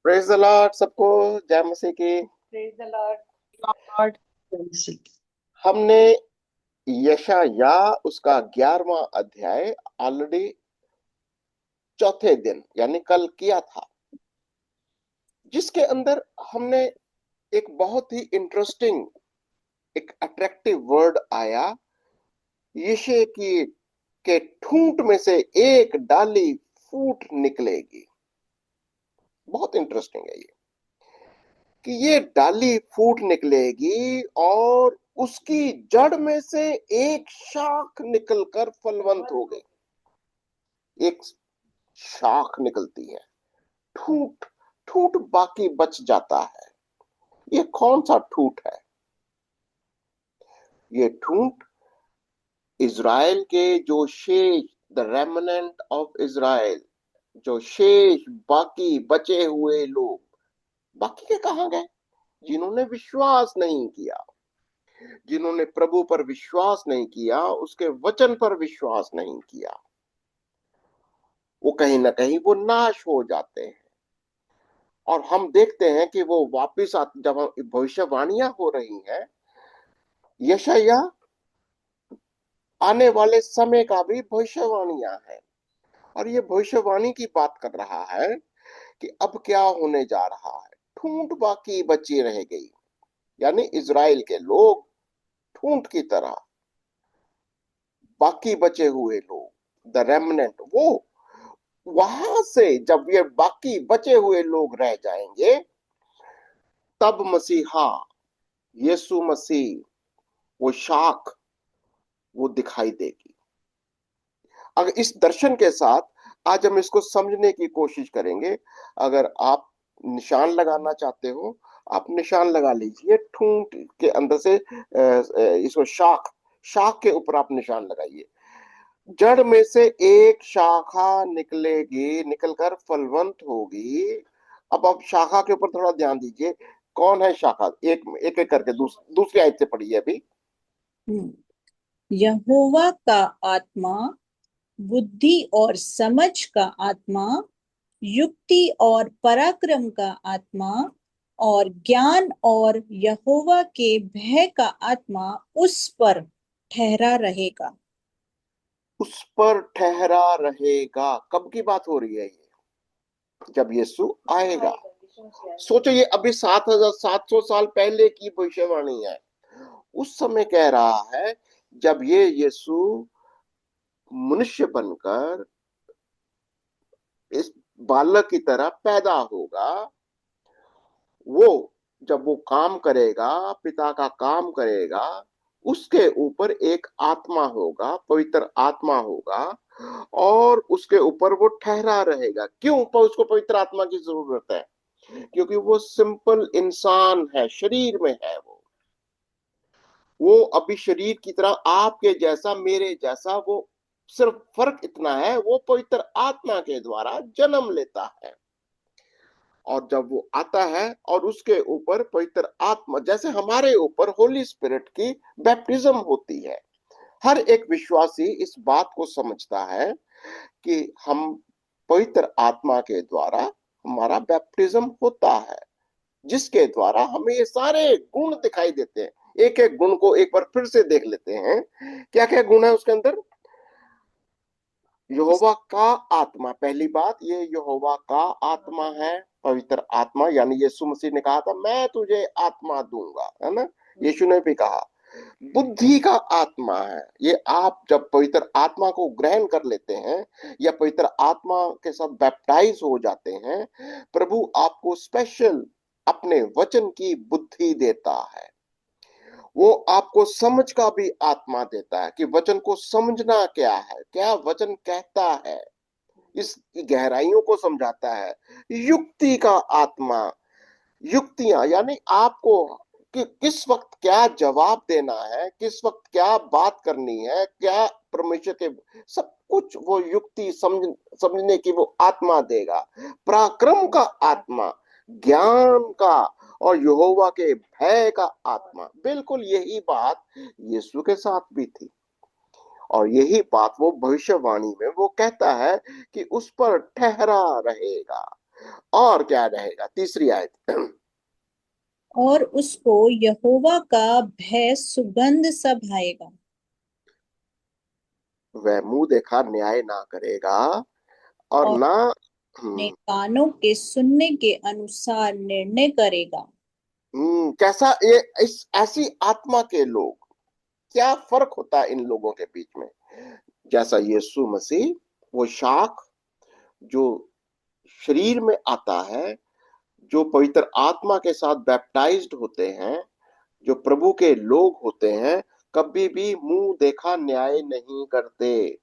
Praise the Lord सबको। जय मसीह की। Praise the Lord. हमने यशाया उसका 11वां अध्याय ऑलरेडी चौथे दिन यानी कल किया था, जिसके अंदर हमने एक बहुत ही इंटरेस्टिंग, एक अट्रैक्टिव वर्ड आया। यशे की के ठूंठ में से एक डाली फूट निकलेगी। बहुत इंटरेस्टिंग है ये कि ये डाली फूट निकलेगी और उसकी जड़ में से एक शाख निकलकर फलवंत हो गई। एक शाख निकलती है, ठूठ ठूठ बाकी बच जाता है। ये कौन सा ठूठ है? ये ठूठ इज़राइल के जो शेष, द रेमनेंट ऑफ इज़राइल, जो शेष बाकी बचे हुए लोग, बाकी के कहां गए? जिन्होंने विश्वास नहीं किया, जिन्होंने प्रभु पर विश्वास नहीं किया, उसके वचन पर विश्वास नहीं किया, वो कहीं ना कहीं वो नाश हो जाते हैं। और हम देखते हैं कि वो वापिस जब भविष्यवाणियां हो रही हैं, यशाया आने वाले समय का भी भविष्यवाणियां है। और ये भविष्यवाणी की बात कर रहा है कि अब क्या होने जा रहा है। ठूंठ बाकी बची रह गई, यानी इज़राइल के लोग ठूंठ की तरह, बाकी बचे हुए लोग, द रेमनेंट, वो वहां से जब ये बाकी बचे हुए लोग रह जाएंगे, तब मसीहा, यीशु मसीह, वो शाख, वो दिखाई देगी। अगर इस दर्शन के साथ आज हम इसको समझने की कोशिश करेंगे। अगर आप निशान लगाना चाहते हो, आप निशान लगा लीजिए ठूंठ के अंदर से, इसको शाख, शाख के ऊपर आप निशान लगाइए। जड़ में से एक शाखा निकलेगी, निकलकर फलवंत होगी। अब आप शाखा के ऊपर थोड़ा ध्यान दीजिए। कौन है शाखा? एक एक, एक करके दूसरी आयत से पढ़िए अभी। यहोवा का आत्मा, बुद्धि और समझ का आत्मा, युक्ति और पराक्रम का आत्मा और ज्ञान और यहोवा के भय का आत्मा उस पर ठहरा रहेगा। उस पर ठहरा रहेगा। कब की बात हो रही है ये? जब यीशु आएगा। सोचो, ये अभी 7,700 साल पहले की भविष्यवाणी है। उस समय कह रहा है, जब ये यीशु मनुष्य बनकर इस बालक की तरह पैदा होगा, वो जब वो काम करेगा, पिता का काम करेगा, उसके ऊपर एक आत्मा होगा, पवित्र आत्मा होगा, और उसके ऊपर वो ठहरा रहेगा। क्यों पर उसको पवित्र आत्मा की जरूरत है? क्योंकि वो सिंपल इंसान है, शरीर में है। वो अभी शरीर की तरह आपके जैसा, मेरे जैसा, वो सिर्फ फर्क इतना है, वो पवित्र आत्मा के द्वारा जन्म लेता है। और जब वो आता है और उसके ऊपर पवित्र आत्मा, जैसे हमारे ऊपर होली स्पिरिट की बैप्टिज्म होती है। हर एक विश्वासी इस बात को समझता है कि हम पवित्र आत्मा के द्वारा हमारा बैप्टिज्म होता है, जिसके द्वारा हमें ये सारे गुण दिखाई देते हैं। एक एक गुण को एक बार फिर से देख लेते हैं। क्या क्या गुण है उसके अंदर? यहोवा का आत्मा, पहली बात, ये यहोवा का आत्मा है, पवित्र आत्मा। यानी यीशु मसीह ने कहा था, मैं तुझे आत्मा दूंगा, है ना? यीशु ने भी कहा। बुद्धि का आत्मा है, ये आप जब पवित्र आत्मा को ग्रहण कर लेते हैं या पवित्र आत्मा के साथ बैप्टाइज हो जाते हैं, प्रभु आपको स्पेशल अपने वचन की बुद्धि देता है। वो आपको समझ का भी आत्मा देता है कि वचन को समझना क्या है, क्या वचन कहता है, इस गहराइयों को समझाता है। युक्ति का आत्मा, युक्तियां, यानी आपको कि किस वक्त क्या जवाब देना है, किस वक्त क्या बात करनी है, क्या परमेश्वर के, सब कुछ वो युक्ति समझने की वो आत्मा देगा। पराक्रम का आत्मा, ज्ञान का, और यहोवा के भय का आत्मा। बिल्कुल यही बात यीशु के साथ भी थी, और यही बात वो भविष्यवाणी में वो कहता है कि उस पर ठहरा रहेगा। और क्या रहेगा, तीसरी आयत। और उसको यहोवा का भय सुगंध सा भाएगा। वह मुंह देखा न्याय ना करेगा और और ना। अपने कानों के सुनने के अनुसार निर्णय करेगा। कैसा ये, इस ऐसी आत्मा के लोग, क्या फर्क होता है इन लोगों के बीच में? जैसा यीशु मसीह, वो शाख जो शरीर में आता है, जो पवित्र आत्मा के साथ बैप्टाइज्ड होते हैं, जो प्रभु के लोग होते हैं, कभी भी मुंह देखा न्याय नहीं करते।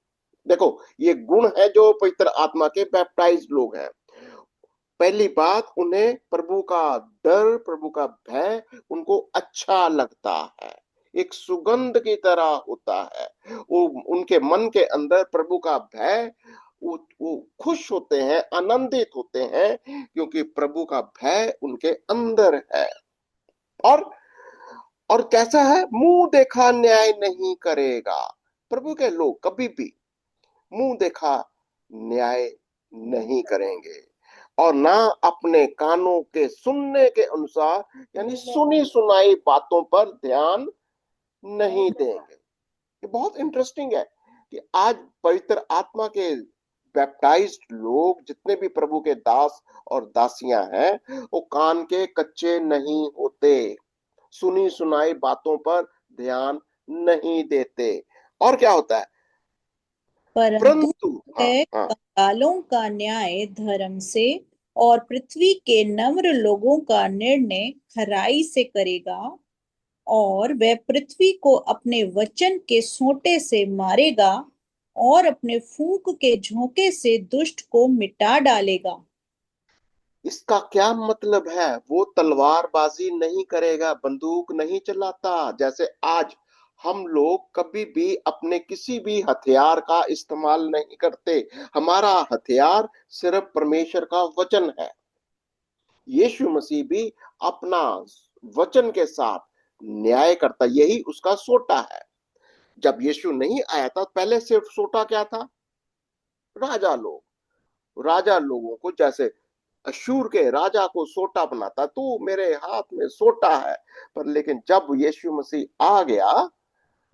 देखो, ये गुण है जो पवित्र आत्मा के बैप्टाइज्ड लोग हैं। पहली बात, उन्हें प्रभु का डर, प्रभु का भय उनको अच्छा लगता है, एक सुगंध की तरह होता है। वो उनके मन के अंदर प्रभु का भय, वो खुश होते हैं, आनंदित होते हैं, क्योंकि प्रभु का भय उनके अंदर है। और और कैसा है, मुंह देखा न्याय नहीं करेगा। प्रभु के लोग कभी भी मुंह देखा न्याय नहीं करेंगे, और ना अपने कानों के सुनने के अनुसार, यानी सुनी सुनाई बातों पर ध्यान नहीं देंगे। ये बहुत इंटरेस्टिंग है कि आज पवित्र आत्मा के बैप्टाइज्ड लोग, जितने भी प्रभु के दास और दासियां हैं, वो कान के कच्चे नहीं होते, सुनी सुनाई बातों पर ध्यान नहीं देते। और क्या होता है, परंतु परंतु, हाँ है हाँ, कंगालों का न्याय धर्म से, और पृथ्वी के नम्र लोगों का निर्णय खराई से करेगा। और वह पृथ्वी को अपने वचन के सोंटे से मारेगा, और अपने फूंक के झोंके से दुष्ट को मिटा डालेगा। इसका क्या मतलब है? वो तलवारबाजी नहीं करेगा, बंदूक नहीं चलाता। जैसे आज हम लोग कभी भी अपने किसी भी हथियार का इस्तेमाल नहीं करते। हमारा हथियार सिर्फ परमेश्वर का वचन है। यीशु मसीह भी अपना वचन के साथ न्याय करता, यही उसका सोटा है। जब यीशु नहीं आया था, पहले सिर्फ सोटा क्या था? राजा लोग, राजा लोगों को, जैसे अशूर के राजा को सोटा बनाता, तू मेरे हाथ में सोटा है। पर लेकिन जब यीशु मसीह आ गया,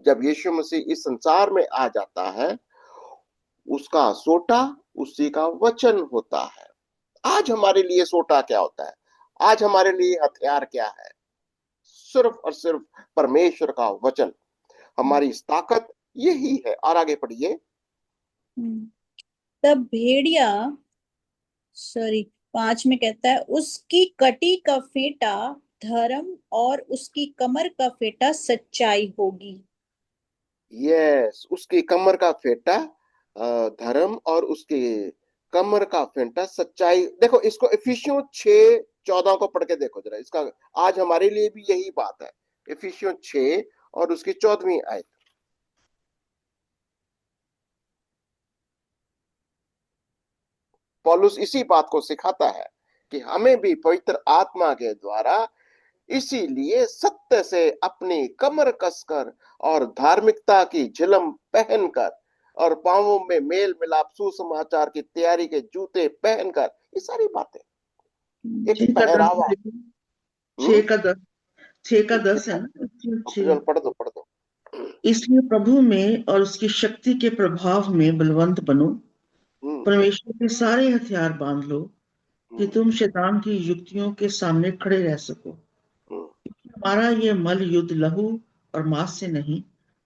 जब यीशु मसीह इस संसार में आ जाता है, उसका सोटा उसी का वचन होता है। आज हमारे लिए सोटा क्या होता है? आज हमारे लिए हथियार क्या है? सिर्फ और सिर्फ परमेश्वर का वचन। हमारी इस ताकत यही है। और आगे पढ़िए। हम्म। तब भेड़िया, सॉरी, 5 में कहता है, उसकी कटी का फेंटा धर्म, और उसकी कमर का फेंटा सच्चाई होगी। यस, उसकी कमर का फेंटा धर्म, और उसकी कमर का फेंटा सच्चाई। देखो, इसको इफिसियों 6:14 को पढ़ के देखो जरा, इसका आज हमारे लिए भी यही बात है। इफिसियों 6 और उसकी 14वीं आयत। पौलुस इसी बात को सिखाता है कि हमें भी पवित्र आत्मा के द्वारा इसीलिए सत्य से अपनी कमर कसकर, और धार्मिकता की झिलम पहनकर, और पांवों में मेल मिलाप सुसमाचार की तैयारी के जूते पहनकर, ये सारी बातें, एक 6 का 10 पहरावा। देखो। हम्म 6 का 10, 6 का 10 है ना, चलो 6। पढ़ दो, पढ़ दो। इसलिए प्रभु में और उसकी शक्ति के प्रभाव में बलवंत बनो, हम्म परमेश्वर के सारे हथियार बांध लो कि हम्म तुम शैतान की युक्तियों के सामने खड़े रह सको। हम्म हमारा ये मल युद्ध लहू और मांस से नहीं,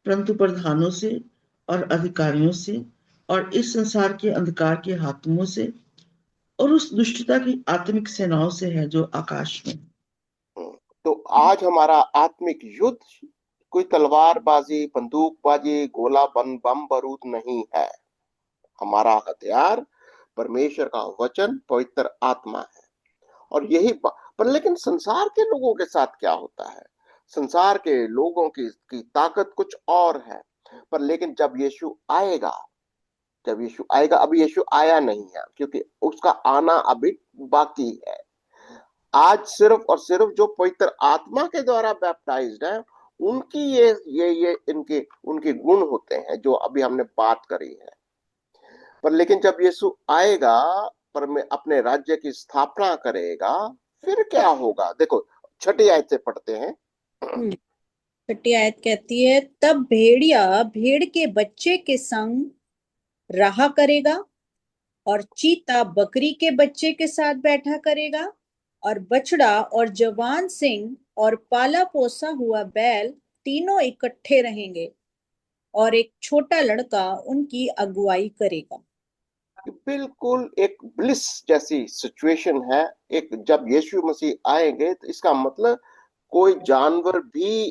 परंतु प्रधानों से और अधिकारियों से और इस संसार के अंधकार के हाकिमों से और उस दुष्टता की आत्मिक सेनाओं से है जो आकाश में। हम्म। तो आज हमारा आत्मिक युद्ध कोई तलवारबाजी, बंदूकबाजी, गोला बम बम बारूद नहीं है। हमारा हथियार परमेश्वर का वचन, पवित्र आत्मा है। और यही पर लेकिन संसार के लोगों के साथ क्या होता है? संसार के लोगों की ताकत कुछ और है। पर लेकिन जब यीशु आएगा, जब यीशु आएगा, अभी यीशु आया नहीं है, क्योंकि उसका आना अभी बाकी है। आज सिर्फ और सिर्फ जो पवित्र आत्मा के द्वारा बैप्टाइज्ड है, उनकी ये इनके उनके गुण होते हैं जो अभी हमने बात करी है। पर लेकिन जब यीशु आएगा, अपने राज्य की स्थापना करेगा, फिर क्या होगा? देखो, छठी आयत से पढ़ते हैं। हम्म, छठी आयत कहती है, तब भेड़िया भेड़ के बच्चे के संग रहा करेगा, और चीता बकरी के बच्चे के साथ बैठा करेगा, और बछड़ा और जवान सिंह और पाला पोसा हुआ बैल तीनों इकट्ठे रहेंगे, और एक छोटा लड़का उनकी अगुवाई करेगा। बिल्कुल एक ब्लिस जैसी सिचुएशन है। एक जब यीशु मसीह आएंगे तो इसका मतलब कोई जानवर भी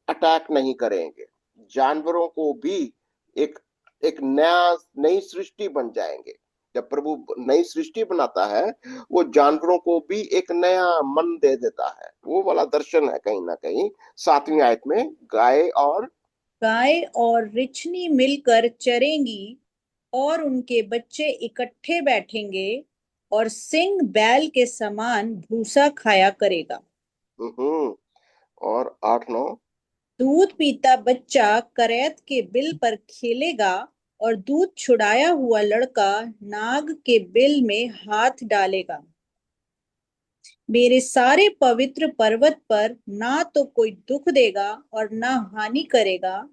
अटैक नहीं करेंगे। जानवरों को भी एक एक नई सृष्टि बन जाएंगे। जब प्रभु नई सृष्टि बनाता है, वो जानवरों को भी एक नया मन दे देता है। वो वाला दर्शन है कहीं ना कहीं 7वीं आयत में। गाय और रिछनी मिलकर चरेंगी, और उनके बच्चे इकट्ठे बैठेंगे, और सिंह बैल के समान भूसा खाया करेगा। हम्म, और 8-9। दूध पीता बच्चा करैत के बिल पर खेलेगा, और दूध छुड़ाया हुआ लड़का नाग के बिल में हाथ डालेगा। मेरे सारे पवित्र पर्वत पर ना तो कोई दुख देगा और ना हानि करेगा,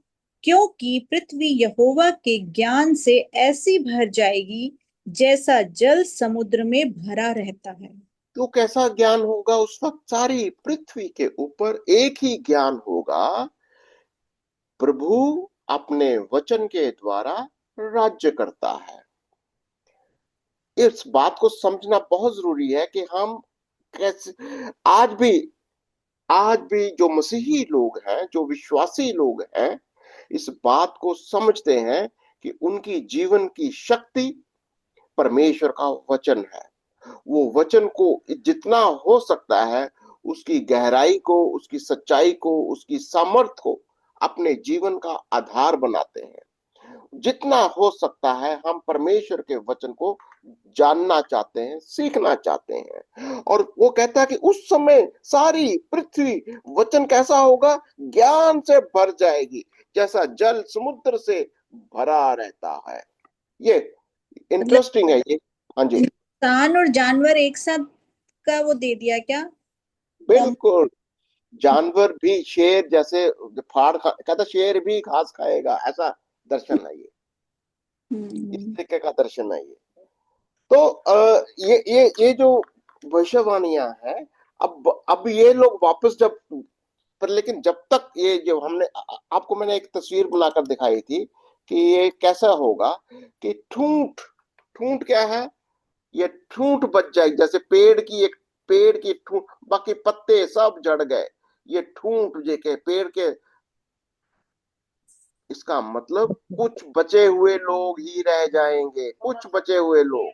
क्योंकि पृथ्वी यहोवा के ज्ञान से ऐसी भर जाएगी जैसा जल समुद्र में भरा रहता है। तो कैसा ज्ञान होगा उस वक्त? सारी पृथ्वी के ऊपर एक ही ज्ञान होगा। प्रभु अपने वचन के द्वारा राज्य करता है। इस बात को समझना बहुत जरूरी है कि हम कैसे आज भी आज भी जो मसीही लोग हैं, जो विश्वासी लोग हैं, इस बात को समझते हैं कि उनकी जीवन की शक्ति परमेश्वर का वचन है। वो वचन को जितना हो सकता है उसकी गहराई को, उसकी सच्चाई को, उसकी सामर्थ को अपने जीवन का आधार बनाते हैं। जितना हो सकता है हम परमेश्वर के वचन को जानना चाहते हैं, सीखना चाहते हैं। और वो कहता है कि उस समय सारी पृथ्वी वचन कैसा होगा? ज्ञान से भर जाएगी, जैसा जल समुद्र से भरा रहता है। ये मतलब इंटरेस्टिंग है ये। हाँ जी, इंसान और जानवर एक साथ का वो दे दिया क्या? बिल्कुल। जानवर भी शेर जैसे कहता शेर भी घास खाएगा, ऐसा दर्शन है ये। इस हम्म, तरीके का दर्शन है ये। तो ये जो भविष्यवाणियां हैं, अब ये लोग वापस जब, पर लेकिन जब तक ये जो आपको मैंने एक तस्वीर बनाकर दिखाई थी कि ये कैसा होगा कि ठूंठ ठूंठ क्या है? ये ठूंठ बच जाएगी, जैसे पेड़ की ठूंठ, बाकी पत्ते सब झड़ गए, ये ठूंठ जे के पेड़ के। इसका मतलब कुछ बचे हुए लोग ही रह जाएंगे, कुछ बचे हुए लोग,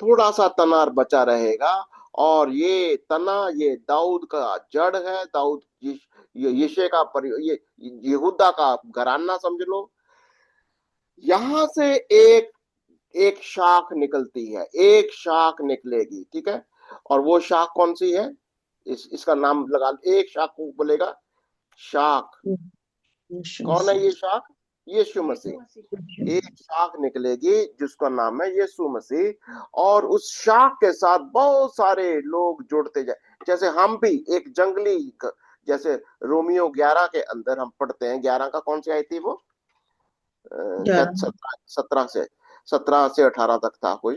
थोड़ा सा तना बचा रहेगा। और ये तना, ये दाऊद का जड़ है। दाऊद ये यिशे का ये यहूदा का घराना समझ लो। यहां से एक एक शाख निकलती है, एक शाख निकलेगी, ठीक है। और वो शाख कौन सी है? इसका नाम लगा, एक शाख को बोलेगा शाख। यीशु कौन है ये मसीह। शाख? यीशु मसीह। एक शाख निकलेगी जिसका नाम है यीशु मसीह, और उस शाख के साथ बहुत सारे लोग जुड़ते जाए। जैसे हम भी एक जंगली, जैसे रोमियो 11 के अंदर हम पढ़ते हैं, 11 का कौन सी आई थी वो? शायद 17 से 18 तक था कोई,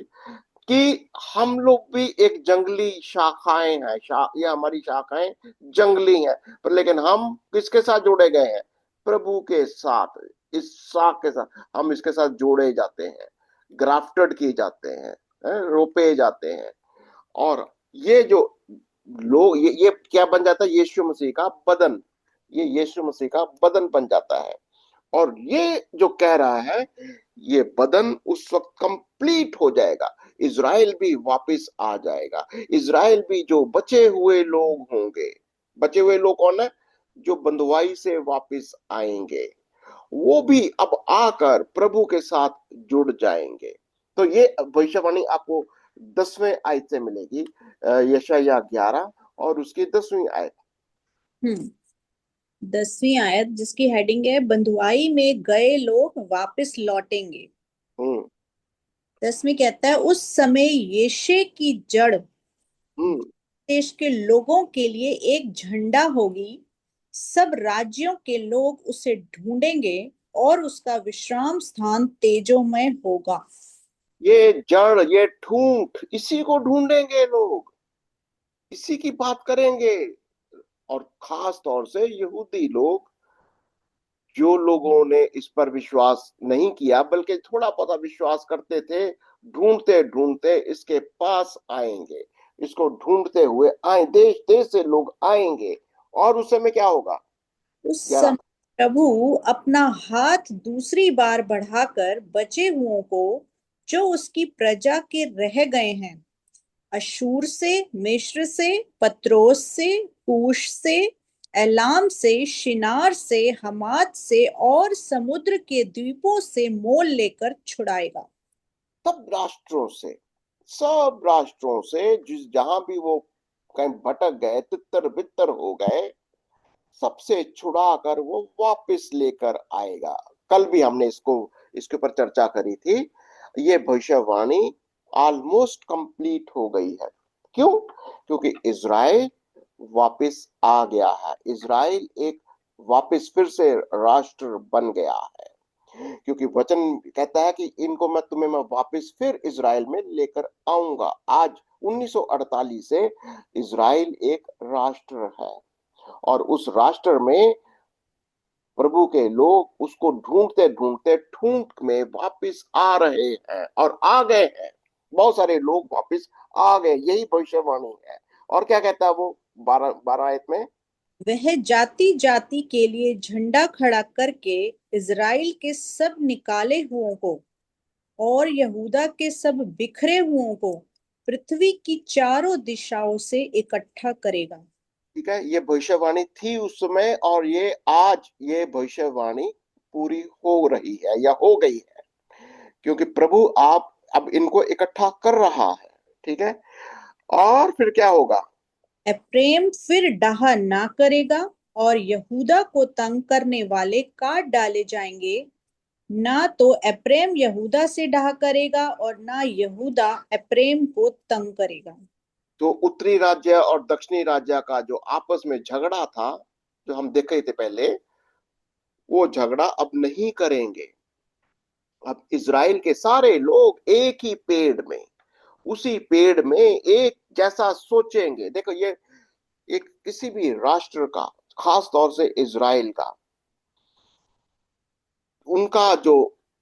कि हम लोग भी एक जंगली शाखाएं हैं। ये हमारी शाखाएं जंगली हैं, पर लेकिन हम किसके साथ जोड़े गए हैं? प्रभु के साथ। इस शाख के साथ हम इसके साथ जोड़े जाते हैं, ग्राफ्टेड किए जाते हैं, रोपे जाते हैं। और ये जो लोग, ये क्या बन जाता है? यीशु मसीह का बदन। ये यीशु मसीह का बदन बन जाता है। और ये जो कह रहा है, ये बदन उस वक्त कंप्लीट हो जाएगा। इज़राइल भी वापस आ जाएगा। इज़राइल भी, जो बचे हुए लोग होंगे, बचे हुए लोग कौन है? जो बंधुआई से वापस आएंगे, वो भी अब आकर प्रभु के साथ जुड़ जाएंगे। तो ये भविष्यवाणी आपको 10वें आयत से मिलेगी, यशायाह 11 और उसकी 10वीं आयत। हम्म 10वीं आयत, जिसकी हेडिंग है, बंधुआई में गए लोग वापस लौटेंगे। हम्म 10 में कहता है, उस समय यिशै की जड़ हम्म देश के लोगों के लिए एक झंडा होगी। सब राज्यों के लोग उसे ढूंढेंगे और उसका विश्राम स्थान तेजोमय होगा। ये जड़, ये ठूंठ, इसी को ढूंढेंगे लोग, इसी की बात करेंगे। और खास तौर से यहूदी लोग, जो लोगों ने इस पर विश्वास नहीं किया बल्कि थोड़ा बहुत विश्वास करते थे, ढूंढते ढूंढते इसके पास आएंगे, इसको ढूंढते हुए आए, देश देश से लोग आएंगे। और उस समय क्या होगा? उस समय 11। प्रभु अपना हाथ दूसरी बार बढ़ाकर बचे हुओं को, जो उसकी प्रजा के रह गए हैं, अशूर से, मिस्र से, पत्रोस से, कूश से, एलाम से, शिनार से, हमात से और समुद्र के द्वीपों से मोल लेकर छुड़ाएगा। सब राष्ट्रों से, सब राष्ट्रों से, जिस जहां भी वो कहीं भटक गए, तितर बितर हो गए, सबसे छुड़ा कर वो वापस लेकर आएगा। कल भी हमने इसके ऊपर चर्चा करी थी। ये भविष्यवाणी ऑलमोस्ट कंप्लीट हो गई है। क्यों? क्योंकि इज़राइल वापस आ गया है। इज़राइल एक वापस फिर से राष्ट्र बन गया है। क्योंकि वचन कहता है कि इनको मैं वापस फिर इज़राइल में लेकर आऊंगा। आज 1948 से इज़राइल एक राष्ट्र है, और उस राष्ट्र में प्रभु के लोग उसको ढूंढते ढूंढते ठूंठ में वापस आ रहे हैं, और आ गए हैं। बहुत सारे लोग वापस आ गए, यही भविष्यवाणी है। और क्या कहता है वो 12 आयत में? वह जाति जाति के लिए झंडा खड़ा करके इज़राइल के सब निकाले हुओं को और यहूदा के सब बिखरे हुओं को पृथ्वी की चारों दिशाओं से इकट्ठा करेगा। ठीक है, ये भविष्यवाणी थी उस समय, और ये आज ये भविष्यवाणी पूरी हो रही है या हो गई है। क्योंकि प्रभु आप अब इनको इकट्ठा कर रहा है। ठीक है, और फिर क्या होगा? एप्रेम फिर डाह ना करेगा और यहूदा को तंग करने वाले काट डाले जाएंगे। ना तो एप्रेम यहूदा से डाह करेगा और ना यहूदा एप्रेम को तंग करेगा। तो उत्तरी राज्य और दक्षिणी राज्य का जो आपस में झगड़ा था, जो हम देख रहे थे पहले, वो झगड़ा अब नहीं करेंगे। अब इज़राइल के सारे लोग एक ही पेड़ में, उसी पेड़ में एक जैसा सोचेंगे। देखो, ये एक किसी भी राष्ट्र का, खास तौर से इज़राइल का, उनका जो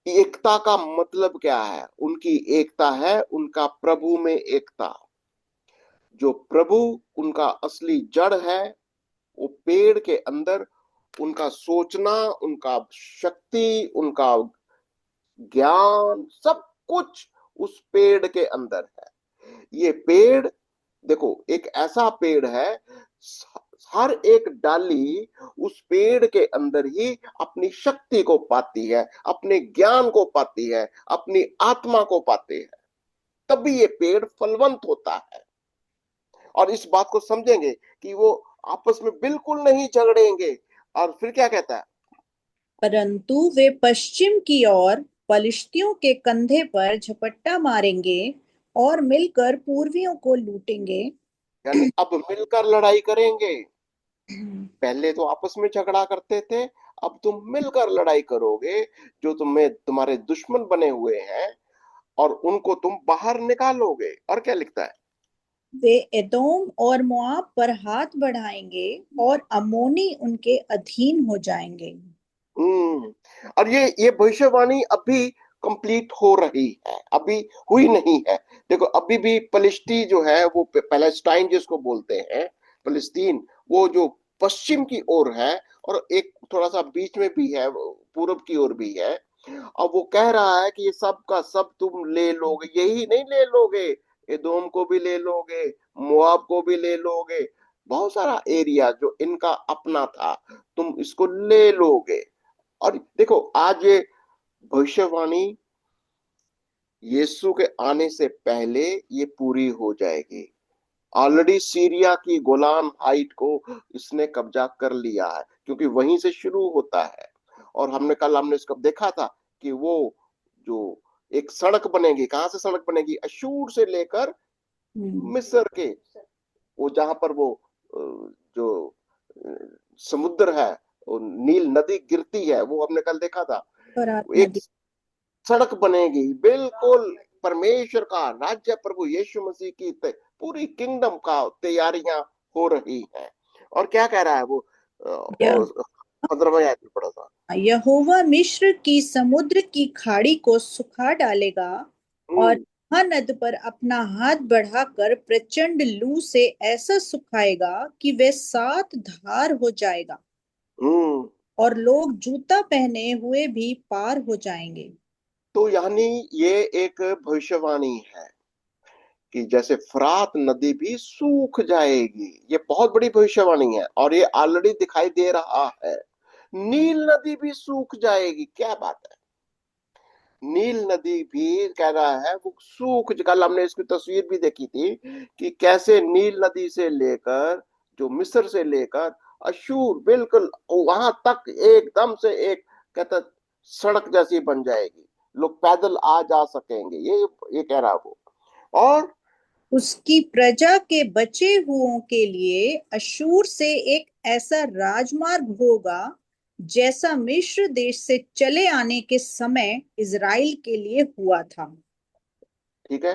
एकता का मतलब क्या है? उनकी एकता है उनका प्रभु में एकता। जो प्रभु उनका असली जड़ है, वो पेड़ के अंदर उनका सोचना, उनका शक्ति, उनका ज्ञान, सब कुछ उस पेड़ के अंदर है। ये पेड़, देखो, एक ऐसा पेड़ है, हर एक डाली उस पेड़ के अंदर ही अपनी शक्ति को पाती है, अपने ज्ञान को पाती है, अपनी आत्मा को पाती है। तभी ये पेड़ फलवंत होता है। और इस बात को समझेंगे कि वो आपस में बिल्कुल नहीं झगड़ेंगे। और फिर क्या कहता है? परंतु वे पश्चिम की ओर पलिश्तियों के कंधे पर झपट्टा मारेंगे और मिलकर पूर्वियों को लूटेंगे। यानी अब मिलकर लड़ाई करेंगे। पहले तो आपस में झगड़ा करते थे, अब तुम मिलकर लड़ाई करोगे। जो तुम्हें तुम्हारे दुश्मन बने हुए हैं, और उनको तुम बाहर निकालोगे। और क्या लिखता है? वे एदोम और मोआब पर हाथ बढ़ाएंगे और अम्मोनी उनके अधीन हो जाएंगे। हम्म और ये भविष्यवाणी अभी कंप्लीट हो रही है, अभी हुई नहीं है। देखो, अभी भी पलिश्ती जो है, वो पैलेस्टाइन जिसको बोलते हैं, फिलिस्तीन, वो जो पश्चिम की ओर है, और एक थोड़ा सा बीच में भी है, पूरब की ओर भी है। अब वो कह रहा है कि ये सब का सब तुम ले लोगे। यही नहीं ले लोगे, एदोम को भी ले लोगे, मोआब को भी ले लोगे। बहुत सारा एरिया जो इनका अपना था, तुम इसको ले लोगे। और देखो, आज ये भविष्यवाणी यीशु के आने से पहले ये पूरी हो जाएगी। ऑलरेडी सीरिया की गोलान हाइट को इसने कब्जा कर लिया है, क्योंकि वहीं से शुरू होता है। और हमने इसको देखा था कि वो जो एक सड़क बनेगी। कहां से सड़क बनेगी? अशूर से लेकर मिस्र के, वो जहां पर वो जो समुद्र है, वो नील नदी गिरती है, वो हमने कल देखा था। फरात एक नदी। सड़क बनेगी, बिल्कुल परमेश्वर का राज्य, प्रभु यीशु मसीह की पूरी किंगडम का तैयारियां हो रही हैं। और क्या कह रहा है वो? यह 15वां आयत में पढ़ा था। यहोवा मिस्र की समुद्र की खाड़ी को सुखा डालेगा और हम्म। महानद पर अपना हाथ बढ़ाकर प्रचंड लू से ऐसा सुखाएगा कि वे 7 धार हो जाएगा हम्म। और लोग जूता पहने हुए भी पार हो जाएंगे। तो यानी ये एक भविष्यवाणी है कि जैसे फरात नदी भी सूख जाएगी। ये बहुत बड़ी भविष्यवाणी है और ये ऑलरेडी दिखाई दे रहा है। नील नदी भी सूख जाएगी। क्या बात है! नील नदी भी कह रहा है वो सूख, कल हमने इसकी तस्वीर भी देखी थी कि कैसे नील नदी से लेकर, जो मिस्र से लेकर अशूर, बिल्कुल वहां तक एकदम से एक कहता सड़क जैसी बन जाएगी। लोग पैदल आ जा सकेंगे। ये कह रहा वो। और उसकी प्रजा के बचे हुओं के लिए अशूर से एक ऐसा राजमार्ग होगा जैसा मिस्र देश से चले आने के समय इज़राइल के लिए हुआ था। ठीक है,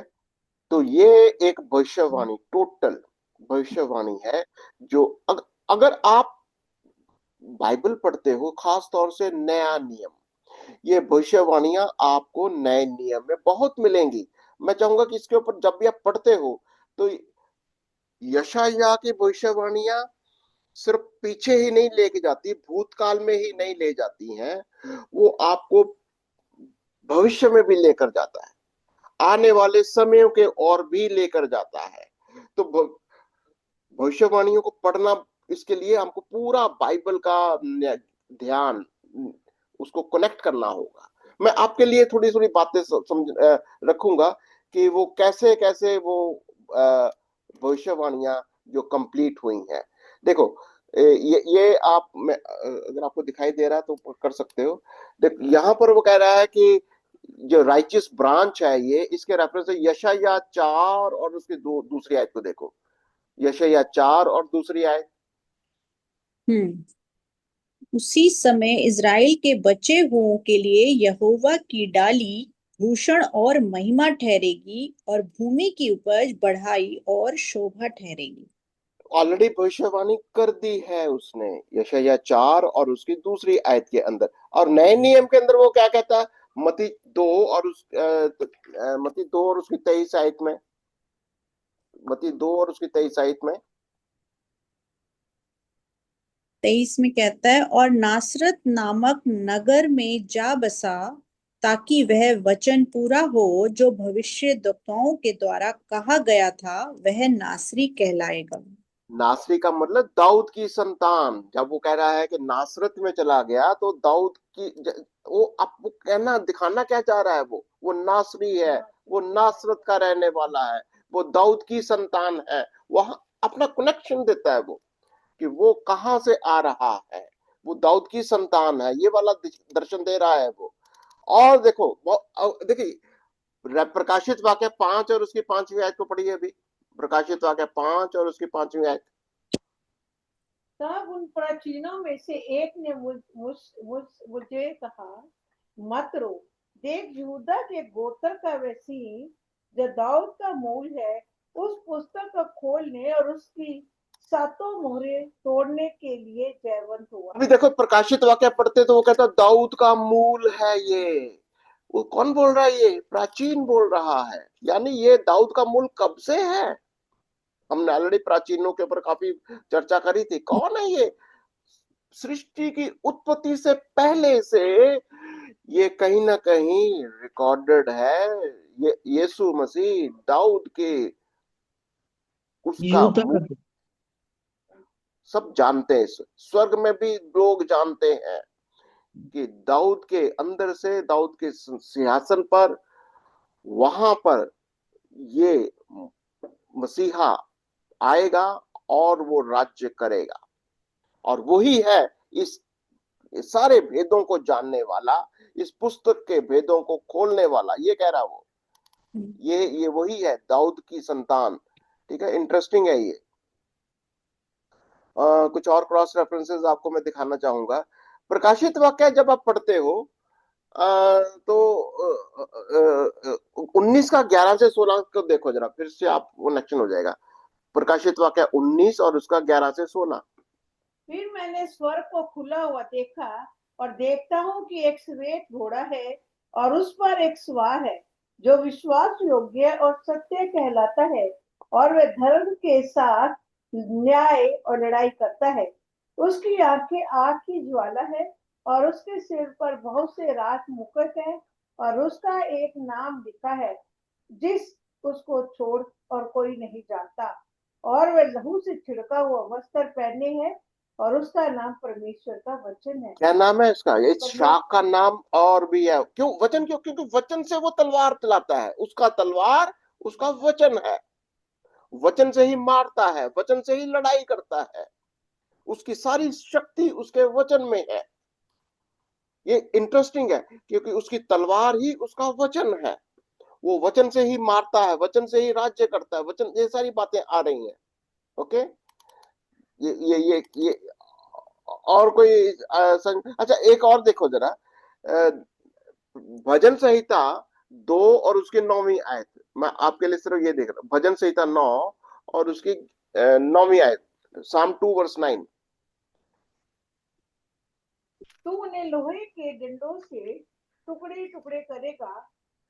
तो ये एक भविष्यवाणी, टोटल भविष्यवाणी है। जो अगर आप बाइबल पढ़ते हो, खास तौर से नया नियम, ये भविष्यवाणियां आपको नए नियम में बहुत मिलेंगी। मैं चाहूंगा कि इसके ऊपर जब भी आप पढ़ते हो तो यशायाह की भविष्यवाणियां सिर्फ पीछे ही नहीं लेके जाती, भूतकाल में ही नहीं ले जाती हैं, वो आपको भविष्य में भी लेकर जाता है, आने वाले समयों के और भी लेकर जाता है। तो भविष्यवाणियों को पढ़ना, इसके लिए हमको पूरा बाइबल का ध्यान, उसको कनेक्ट करना होगा। मैं आपके लिए थोड़ी थोड़ी बातें रखूंगा कि वो कैसे कैसे वो भविष्यवाणियां जो कंप्लीट हुई हैं। देखो, ये आप अगर आपको दिखाई दे रहा है तो कर सकते हो। देख, यहाँ पर वो कह रहा है कि जो राइचियस ब्रांच है, ये इसके रेफरेंस है यशायाह 4 और उसकी दूसरी आयत को देखो। यशायाह 4 और दूसरी आयत। हम्म उसी समय इज़राइल के बचे हुओं के लिए यहोवा की डाली भूषण और महिमा ठहरेगी और भूमि की उपज बढ़ाई और शोभा ठहरेगी। ऑलरेडी भविष्यवाणी कर दी है उसने यशायाह 4 और उसकी दूसरी आयत के अंदर। और नए नियम के अंदर वो क्या कहता है? मती 2 और मती 2 और उसकी 23 आयत में। मती 2 और उसकी 23 आयत में। 23 में कहता है, और नासरत नामक नगर में जा बसा ताकि वह वचन पूरा हो जो भविष्यद्वक्ताओं के द्वारा कहा गया था, वह नासरी कहलाएगा। नासरी का मतलब दाऊद की संतान। जब वो कह रहा है कि नासरत में चला गया, तो दाऊद की वो आपको कहना दिखाना क्या चाह रहा है? वो नासरी है, वो नासरत का रहने वाला है, वो दाऊद की संतान है। वहां अपना कनेक्शन देता है वो कि वो कहां से आ रहा है, वो दाऊद की संतान है, ये वाला दर्शन दे रहा है वो। और देखो देखिए, प्रकाशित वाक्य 5 और उसकी 5वीं आयत को पढ़िए अभी। प्रकाशित वाक्य 5 और उसकी 5वीं आयत। तब उन प्राचीनों में से एक ने मुझे कहा, मत रो, देख यहूदा के गोत्र का वह सिंह जो दाऊद का मूल है, उस पुस्तक को खोलने और उसकी 7 मोहरें तोड़ने के लिए जयवंत हुआ। अभी देखो, प्रकाशित वाक्य पढ़ते तो वो कहता दाऊद का मूल है ये। वो कौन बोल रहा है? ये प्राचीन बोल रहा है। यानी ये दाऊद का मूल कब से है? हमने ऑलरेडी प्राचीनों के ऊपर काफी चर्चा करी थी। कौन है ये? सृष्टि की उत्पत्ति से पहले से ये कहीं ना कहीं रिकॉर्डेड है। ये यीशु मसीह दाऊद के, उसका यूदा का मूल सब जानते हैं। स्वर्ग में भी लोग जानते हैं कि दाऊद के अंदर से, दाऊद के सिंहासन पर, वहां पर ये मसीहा आएगा और वो राज्य करेगा। और वही है इस ये सारे भेदों को जानने वाला, इस पुस्तक के भेदों को खोलने वाला, ये कह रहा वो, ये वही है, दाऊद की संतान। ठीक है, इंटरेस्टिंग है ये। कुछ और क्रॉस रेफरेंसेस आपको मैं दिखाना चाहूंगा। प्रकाशित वाक्य जब आप पढ़ते हो तो 19 का 11 से 16 को देखो जरा, फिर से आप वो कनेक्शन हो जाएगा। प्रकाशित वाक्य 19 और उसका 11 से 16। फिर मैंने स्वर्ग को खुला हुआ देखा, और देखता हूँ कि एक श्वेत घोड़ा है, और उस पर एक सवार है, जो विश्वास योग्य और सत्य कहलाता है, और वह धर्म के साथ न्याय और लड़ाई करता है। उसकी आंखें आग की ज्वाला है, और उसके सिर पर बहुत से राज मुकुट है, और उसका एक नाम लिखा है जिस उसको छोड़ और कोई नहीं जानता, और वह लहू से छिड़का हुआ वस्त्र पहने है, और उसका नाम परमेश्वर का वचन है। क्या नाम है इसका? इस शाख का नाम और भी है। क्यों वचन? क्यों? क्योंकि वचन से वो तलवार चलाता है, उसका तलवार उसका वचन है। वचन से ही मारता है, वचन से ही लड़ाई करता है, उसकी सारी शक्ति उसके वचन में है। ये इंटरेस्टिंग है, क्योंकि उसकी तलवार ही उसका वचन है। वो वचन से ही मारता है, वचन से ही राज्य करता है, वचन, ये सारी बातें आ रही हैं। ओके, ये और कोई अच्छा, एक और देखो जरा, भजन संहिता 2 और उसकी 9वीं आयत। मैं आपके लिए सिर्फ ये देख रहा हूँ, भजन संहिता 9 और उसकी 9वीं आयत, साम 2 वर्स 9। तू उन्हें लोहे के डंडों से टुकड़े टुकड़े करेगा,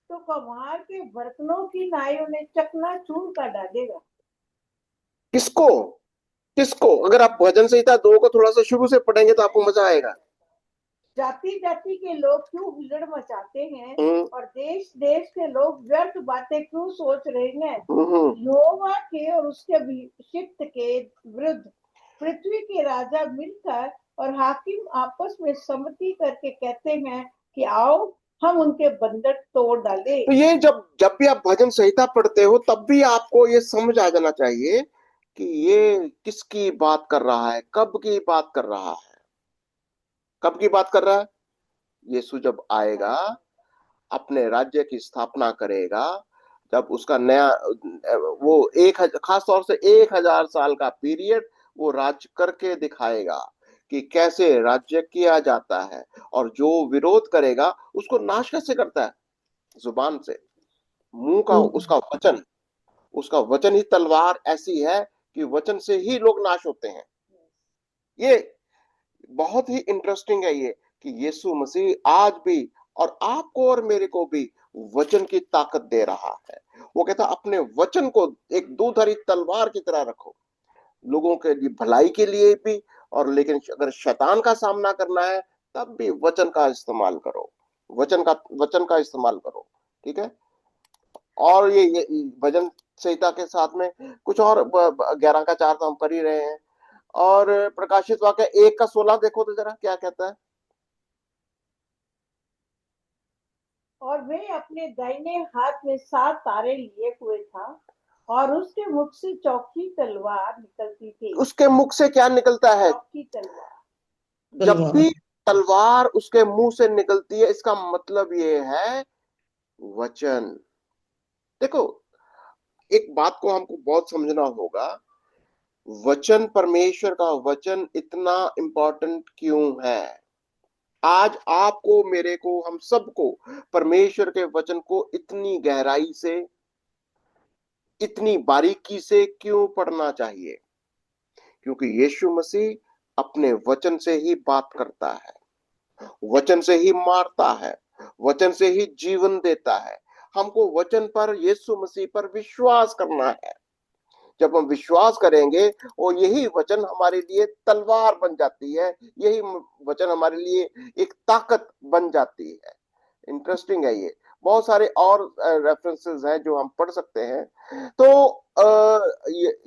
तो कमार के बर्तनों की नाई उन्हें चकनाचूर कर डालेगा। किसको? किसको? अगर आप भजन संहिता 2 को थोड़ा सा शुरू से पढ़ेंगे तो आपको मजा आएगा। जाति जाति के लोग क्यों हुल्लड़ मचाते हैं, हम्म, और देश देश के लोग व्यर्थ बातें क्यों सोच रहे हैं। हम्म। यहोवा के और उसके अभिषिक्त के विरुद्ध पृथ्वी के राजा मिलकर और हाकिम आपस में सम्मति करके कहते हैं कि आओ हम उनके बंधन तोड़ डालें। तो ये जब जब भी आप भजन संहिता पढ़ते हो तब भी आपको ये समझ आ जाना चाहिए कि ये किसकी बात कर रहा है, कब की बात कर रहा है। कब की बात कर रहा है? यीशु जब आएगा, अपने राज्य की स्थापना करेगा, जब उसका नया, वो खास तौर से 1000 साल का पीरियड वो राज्य करके दिखाएगा कि कैसे राज्य किया जाता है, और जो विरोध करेगा उसको नाश कैसे करता है, जुबान से। मुंह का उसका वचन ही तलवार ऐसी है कि वचन से ही लोग नाश होते हैं। ये बहुत ही इंटरेस्टिंग है ये, कि यीशु मसीह आज भी और आपको और मेरे को भी वचन की ताकत दे रहा है। वो कहता अपने वचन को एक दोधारी तलवार की तरह रखो, लोगों के लिए, भलाई के लिए भी, और लेकिन अगर शैतान का सामना करना है तब भी वचन का इस्तेमाल करो, वचन का इस्तेमाल करो। ठीक है। और ये भजन संहिता के साथ में कुछ और 11 का 4 तो हम कर ही रहे हैं। और प्रकाशित वाक्य 1 का 16 देखो तो जरा क्या कहता है। और वे अपने दाहिने हाथ में 7 तारे लिए हुए था, और उसके मुख से चौकी तलवार निकलती थी। उसके मुख से क्या निकलता है? चौकी तलवार। जब भी तलवार उसके मुंह से निकलती है, इसका मतलब ये है वचन। देखो, एक बात को हमको बहुत समझना होगा, वचन, परमेश्वर का वचन इतना इंपॉर्टेंट क्यों है। आज आपको, मेरे को, हम सबको परमेश्वर के वचन को इतनी गहराई से, इतनी बारीकी से क्यों पढ़ना चाहिए? क्योंकि यीशु मसीह अपने वचन से ही बात करता है, वचन से ही मारता है, वचन से ही जीवन देता है। हमको वचन पर, यीशु मसीह पर विश्वास करना है। जब हम विश्वास करेंगे, और यही वचन हमारे लिए तलवार बन जाती है, यही वचन हमारे लिए एक ताकत बन जाती है। इंटरेस्टिंग है ये। बहुत सारे और रेफरेंसेस हैं जो हम पढ़ सकते हैं। तो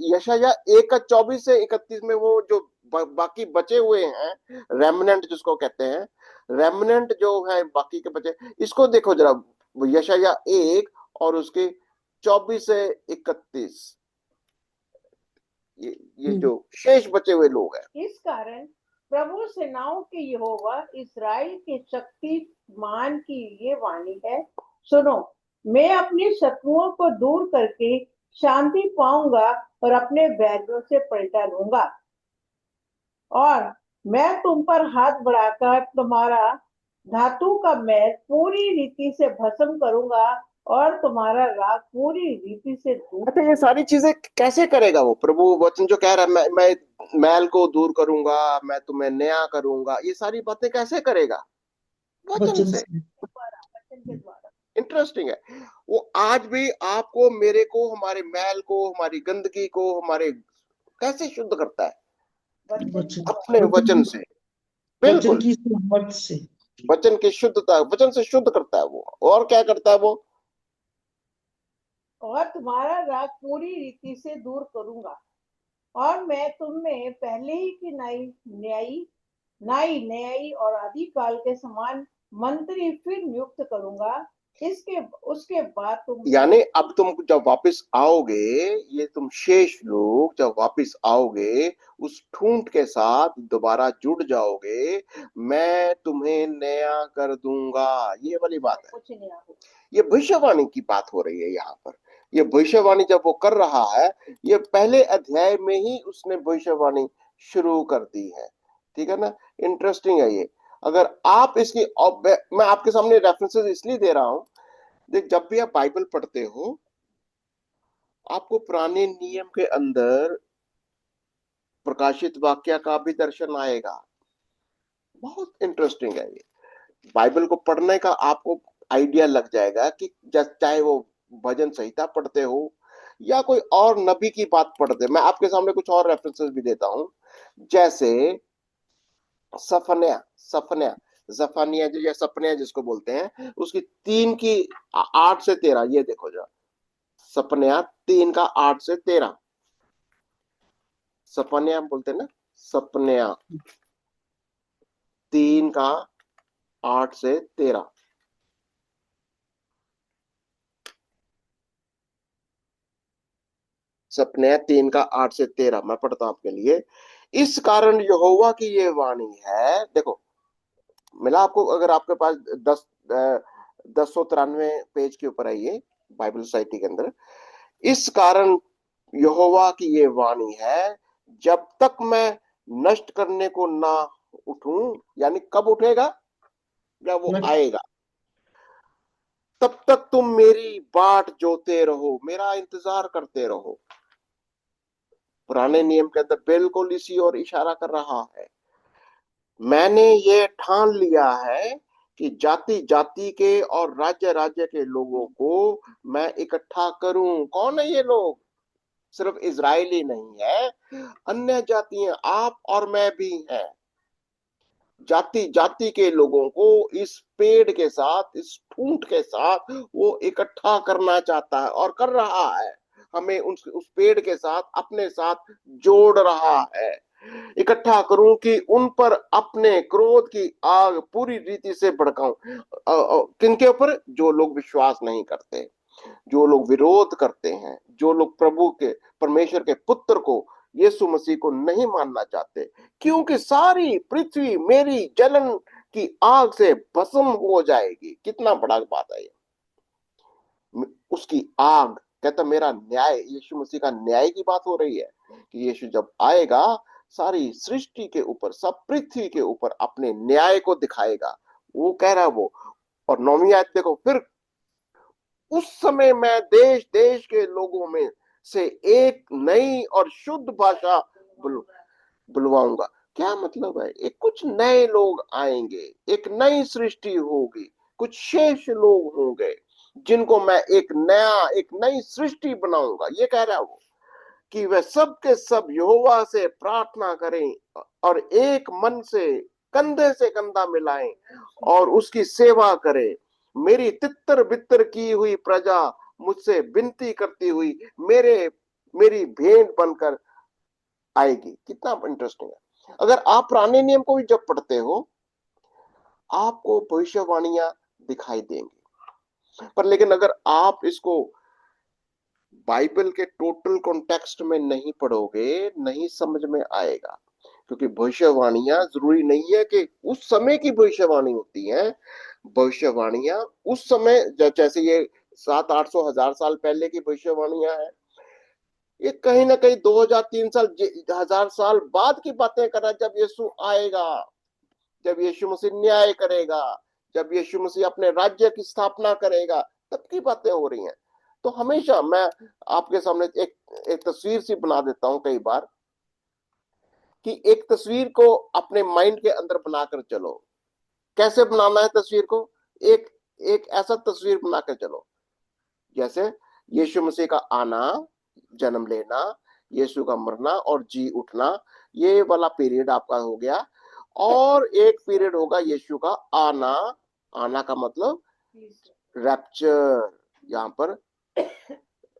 यशाया 1 का 24 से 31 में वो जो बाकी बचे हुए हैं, रेमनेंट जिसको कहते हैं, रेमनेंट जो है बाकी के बचे, इसको देखो जरा, यशाया 1 और उसके 24 से 31, ये जो शेष बचे हुए लोग हैं। इस कारण प्रभु सेनाओं के यहोवा इस्राएल के शक्तिमान की ये वाणी है, सुनो, मैं अपने शत्रुओं को दूर करके शांति पाऊंगा और अपने बैरियों से पलटा लूंगा, और मैं तुम पर हाथ बढ़ाकर तुम्हारा धातु का मैल पूरी रीति से भस्म करूंगा और तुम्हारा राग पूरी रीति से दूर। अच्छा, ये सारी चीजें कैसे करेगा वो प्रभु? वचन जो कह रहा है, मैं मैल को दूर करूंगा, मैं तुम्हें नया करूंगा, ये सारी बातें कैसे करेगा? वचन वचन से। से। वचन के द्वारा। इंटरेस्टिंग है। वो आज भी आपको, मेरे को, हमारे मैल को, हमारी गंदगी को, हमारे कैसे शुद्ध करता है? वचन अपने वचन से। वचन बिल्कुल। की सामर्थ से। वचन की शुद्धता, वचन से शुद्ध करता है वो। और क्या करता है वो? और तुम्हारा राग पूरी रीति से दूर करूंगा, और मैं तुम में पहले ही की न्यायी और आदिकाल के समान मंत्री फिर नियुक्त करूंगा। इसके उसके बाद तुम यानी अब तुम जब वापस आओगे, ये तुम शेष लोग जब वापस आओगे, उस ठूंठ के साथ दोबारा जुड़ जाओगे, मैं तुम्हें नया कर दूंगा। ये वाली बात है। कुछ नहीं होगा। ये भविष्यवाणी की बात हो रही है यहाँ पर। ये भविष्यवाणी जब वो कर रहा है, ये पहले अध्याय में ही उसने भविष्यवाणी शुरू कर दी है। ठीक है ना? इंटरेस्टिंग है ये। अगर आप इसकी, मैं आपके सामने रेफरेंसेस इसलिए दे रहा हूं, देख, जब भी आप बाइबल पढ़ते हो, आपको पुराने नियम के अंदर प्रकाशित वाक्य का भी दर्शन आएगा। बहुत इंटरेस्टिंग है ये। बाइबल को पढ़ने का आपको आइडिया लग जाएगा कि चाहे वो भजन संहिता पढ़ते हो या कोई और नबी की बात पढ़ते। मैं आपके सामने कुछ और रेफरेंसेस भी देता हूं, जैसे सफन्या सफन्या जफानिया, जो या सपन्या जिसको बोलते हैं, उसकी 3 की 8 से 13। ये देखो जरा, सपन्या 3 का 8 से 13। सपन्या बोलते हैं ना, सपन्या 3 का 8 से 13। सपने 3 का 8 से 13 मैं पढ़ता हूं आपके लिए। इस कारण यहोवा की ये वाणी है, देखो, मिला आपको? अगर आपके पास 1093 पेज के ऊपर है ये बाइबल सोसाइटी के अंदर। इस कारण यहोवा की ये वाणी है, जब तक मैं नष्ट करने को ना उठूं, यानी कब उठेगा? जब वो आएगा, तब तक तुम मेरी बाट जोते रहो, मेरा इंतजार करते रहो। पुराने नियम के अंदर बिल्कुल इसी और इशारा कर रहा है। मैंने ये ठान लिया है कि जाति जाति के और राज्य राज्य के लोगों को मैं इकट्ठा करूं। कौन है ये लोग? सिर्फ इजरायली नहीं है, अन्य जातियां आप और मैं भी हैं। जाति जाति के लोगों को इस पेड़ के साथ, इस ठूंठ के साथ वो इकट्ठा करना चाहता है और कर रहा है। हमें उस पेड़ के साथ, अपने साथ जोड़ रहा है। इकट्ठा करूं कि उन पर अपने क्रोध की आग पूरी रीति से भड़काऊं। किनके ऊपर? जो लोग विश्वास नहीं करते, जो लोग विरोध करते हैं, जो लोग प्रभु के, परमेश्वर के पुत्र को, यीशु मसीह को नहीं मानना चाहते। क्योंकि सारी पृथ्वी मेरी जलन की आग से भस्म हो जाएगी। कितना बड़ा बात है ये। उसकी आग, कहता मेरा न्याय, यीशु मसीह का न्याय की बात हो रही है कि यीशु जब आएगा, सारी सृष्टि के ऊपर, सब पृथ्वी के ऊपर अपने न्याय को दिखाएगा। वो कह रहा है वो। और 9वीं आयत देखो फिर, उस समय मैं देश देश के लोगों में से एक नई और शुद्ध भाषा बुलवाऊंगा। क्या मतलब है? एक कुछ नए लोग आएंगे, एक नई सृष्टि होगी, कुछ शेष लोग होंगे जिनको मैं एक नई सृष्टि बनाऊंगा। ये कह रहा है वो कि वह सब के सब यहोवा से प्रार्थना करें और एक मन से कंधा मिलाएं और उसकी सेवा करें। मेरी तितर बितर की हुई प्रजा मुझसे विनती करती हुई मेरी भेंट बनकर आएगी। कितना इंटरेस्टिंग है। अगर आप पुराने नियम को भी जब पढ़ते हो, आपको भविष्यवाणियां दिखाई देंगी, पर लेकिन अगर आप इसको बाइबल के टोटल कॉन्टेक्स्ट में नहीं पढ़ोगे, नहीं समझ में आएगा। क्योंकि भविष्यवाणियां जरूरी नहीं है कि उस समय की भविष्यवाणी होती हैं। भविष्यवाणियां उस समय जैसे ये 700-800 हजार साल पहले की भविष्यवाणियां हैं, ये कहीं ना कहीं 2000-3000 हजार साल बाद की बातें कर रहा है, जब यीशु आएगा, जब यीशु मसीह न्याय करेगा, जब यीशु मसीह अपने राज्य की स्थापना करेगा, तब की बातें हो रही हैं। तो हमेशा मैं आपके सामने एक तस्वीर सी बना देता हूं कई बार, कि एक तस्वीर को अपने माइंड के अंदर बनाकर चलो। कैसे बनाना है तस्वीर को? एक एक ऐसा तस्वीर बनाकर चलो जैसे यीशु मसीह का आना, जन्म लेना, यीशु का मरना और जी उठना, ये वाला पीरियड आपका हो गया। और एक पीरियड होगा यीशु का आना। आना का मतलब रैप्चर, यहाँ पर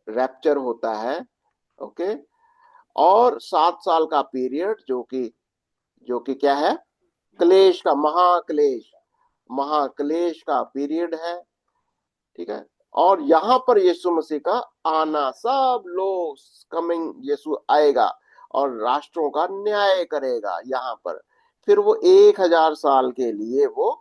रैप्चर होता है। ओके। और 7 साल का पीरियड जो कि क्या है? क्लेश का, महाक्लेश, महाक्लेश का पीरियड है। ठीक है। और यहाँ पर यीशु मसीह का आना, सब लोग कमिंग, यीशु आएगा और राष्ट्रों का न्याय करेगा यहाँ पर। फिर वो 1000 साल के लिए वो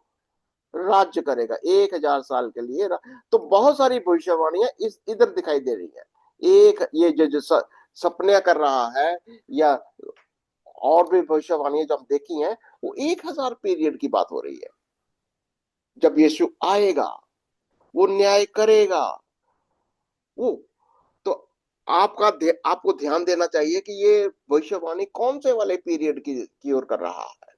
राज्य करेगा, 1000 साल के लिए। तो बहुत सारी भविष्यवाणियां इस इधर दिखाई दे रही है। एक ये जो सपने कर रहा है, या और भी भविष्यवाणियां जो हम देखी हैं, वो 1000 पीरियड की बात हो रही है। जब यीशु आएगा, वो न्याय करेगा। वो तो आपको ध्यान देना चाहिए कि ये भविष्यवाणी कौन से वाले पीरियड की ओर कर रहा है।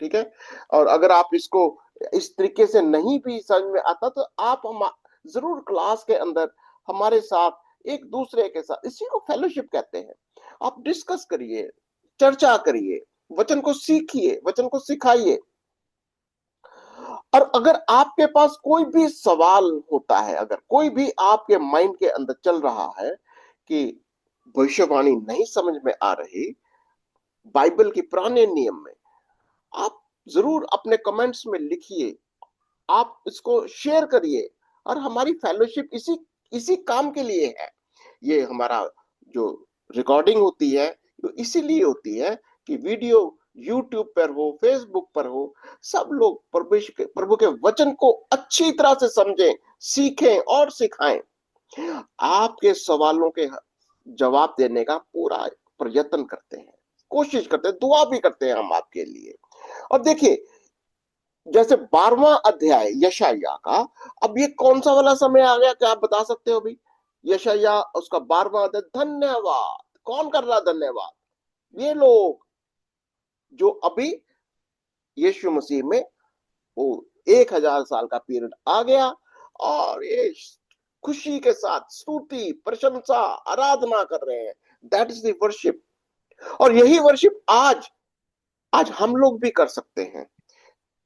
ठीक है। और अगर आप इसको इस तरीके से नहीं भी समझ में आता, तो आप हम जरूर क्लास के अंदर हमारे साथ, एक दूसरे के साथ, इसी को फेलोशिप कहते हैं, आप डिस्कस करिए, चर्चा करिए, वचन को सीखिए, वचन को सिखाइए। और अगर आपके पास कोई भी सवाल होता है, अगर कोई भी आपके माइंड के अंदर चल रहा है कि भविष्यवाणी नहीं समझ में आ रही बाइबल के पुराने नियम में, आप जरूर अपने कमेंट्स में लिखिए, आप इसको शेयर करिए। और हमारी फेलोशिप इसी इसी काम के लिए है। ये हमारा जो रिकॉर्डिंग होती है, वो इसीलिए होती है कि वीडियो यूट्यूब पर हो, फेसबुक पर हो, सब लोग प्रभु के वचन को अच्छी तरह से समझें, सीखें और सिखाएं। आपके सवालों के जवाब देने का पूरा प्रयत्न करते हैं, कोशिश करते हैं, दुआ भी करते हैं हम आपके लिए। और देखिए, जैसे 12वां अध्याय यशायाह का, अब ये कौन सा वाला समय आ गया, क्या आप बता सकते हो अभी? यशायाह उसका 12वां अध्याय। धन्यवाद। कौन कर रहा धन्यवाद? ये लोग जो अभी यीशु मसीह में वो 1000 साल का पीरियड आ गया, और ये खुशी के साथ स्तुति, प्रशंसा, आराधना कर रहे हैं। That is the worship. और यही वर्शिप आज हम लोग भी कर सकते हैं,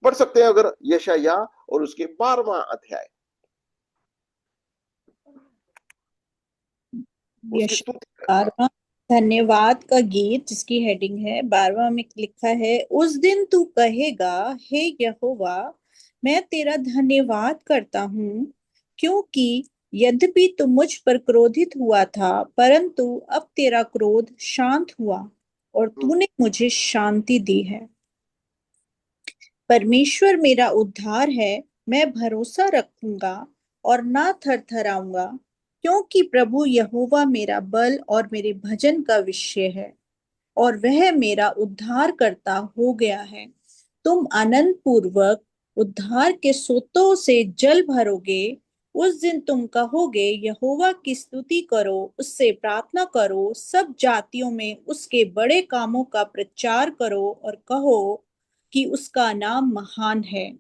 पढ़ सकते हैं अगर यशायाह और उसके 12वां अध्याय, उसकी स्तुति कर। 12वां धन्यवाद का गीत, जिसकी हेडिंग है 12वां में लिखा है, उस दिन तू कहेगा, हे यहोवा, मैं तेरा धन्यवाद करता हूँ, क्योंकि यद्यपि तू मुझ पर क्रोधित हुआ था, परंतु अब तेरा क्रोध शांत हुआ और तूने मुझे शांति दी है। परमेश्वर मेरा उद्धार है, मैं भरोसा रखूंगा और ना थरथराऊंगा, क्योंकि प्रभु यहोवा मेरा बल और मेरे भजन का विषय है और वह मेरा उद्धार करता हो गया है। तुम आनंद पूर्वक उद्धार के सोतों से जल भरोगे। उस दिन तुम कहोगे, यहोवा की स्तुति करो, उससे प्रार्थना करो, सब जातियों में उसके बड़े कामों का प्रचार करो और कहो कि उसका नाम महान है।